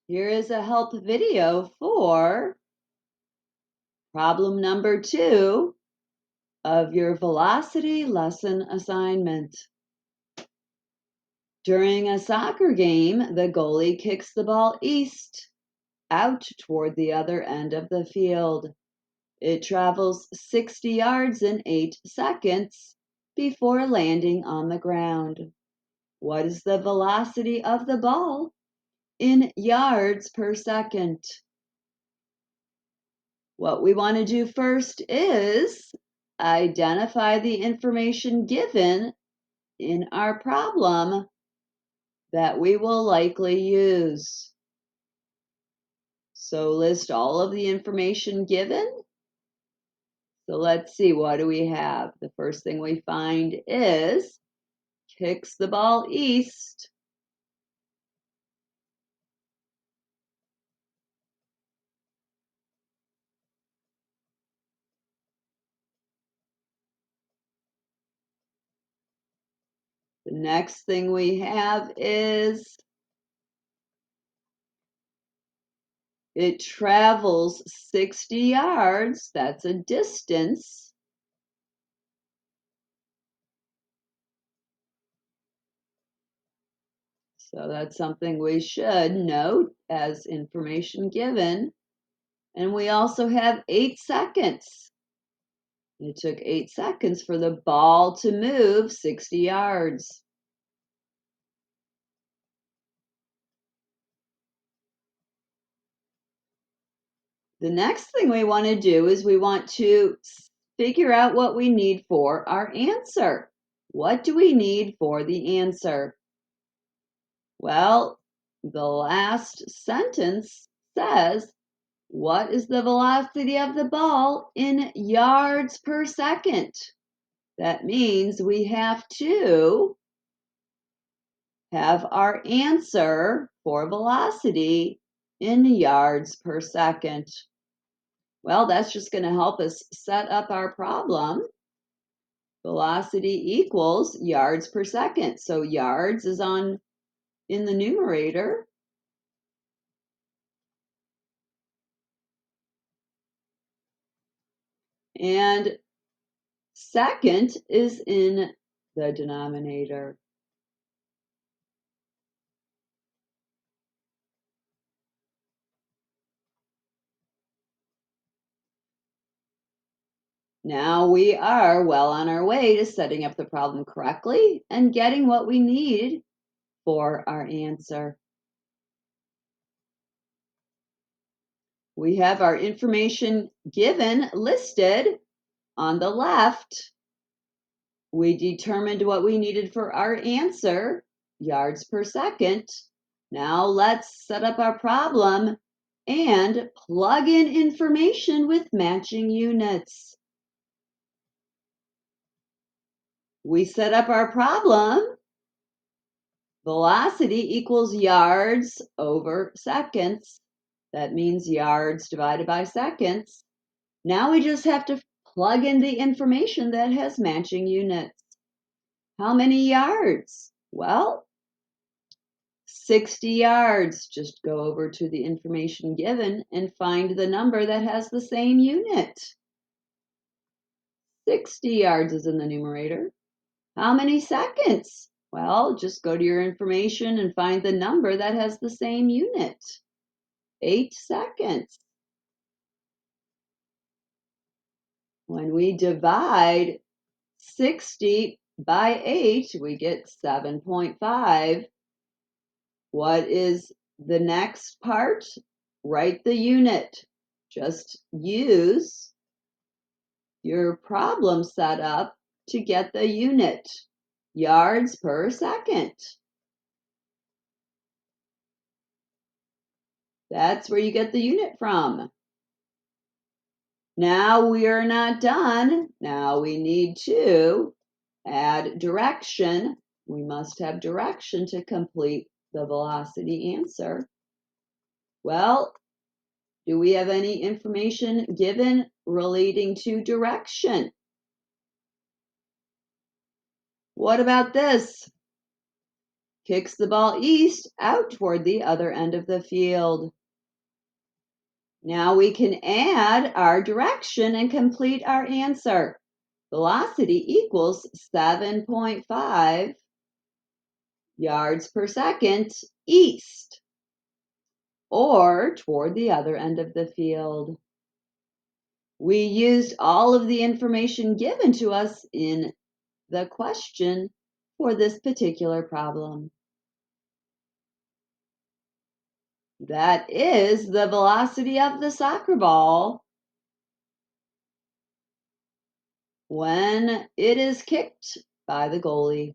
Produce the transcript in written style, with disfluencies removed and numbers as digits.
Here is a help video for problem number 2 of your velocity lesson assignment. During a soccer game, the goalie kicks the ball east, out toward the other end of the field. It travels 60 yards in 8 seconds before landing on the ground. What is the velocity of the ball in yards per second? What we want to do first is identify the information given in our problem that we will likely use. So list all of the information given. So let's see, what do we have? The first thing we find is kicks the ball east. The next thing we have is it travels 60 yards. That's a distance. So that's something we should note as information given. And we also have 8 seconds. It took 8 seconds for the ball to move 60 yards. The next thing we want to do is we want to figure out what we need for our answer. What do we need for the answer? Well, the last sentence says, what is the velocity of the ball in yards per second? That means we have to have our answer for velocity in yards per second. Well, that's just going to help us set up our problem. Velocity equals yards per second. So yards is in the numerator. And second is in the denominator. Now we are well on our way to setting up the problem correctly and getting what we need for our answer. We have our information given listed on the left. We determined what we needed for our answer, yards per second. Now let's set up our problem and plug in information with matching units. We set up our problem. Velocity equals yards over seconds. That means yards divided by seconds. Now we just have to plug in the information that has matching units. How many yards? Well, 60 yards. Just go over to the information given and find the number that has the same unit. 60 yards is in the numerator. How many seconds? Well, just go to your information and find the number that has the same unit. 8 seconds. When we divide 60 by 8, we get 7.5. What is the next part? Write the unit. Just use your problem setup to get the unit. Yards per second. That's where you get the unit from. Now we are not done. Now we need to add direction. We must have direction to complete the velocity answer. Well, do we have any information given relating to direction? What about this? kicks the ball east out toward the other end of the field. Now we can add our direction and complete our answer. Velocity equals 7.5 yards per second east, or toward the other end of the field. We used all of the information given to us in the question for this particular problem. That is the velocity of the soccer ball when it is kicked by the goalie.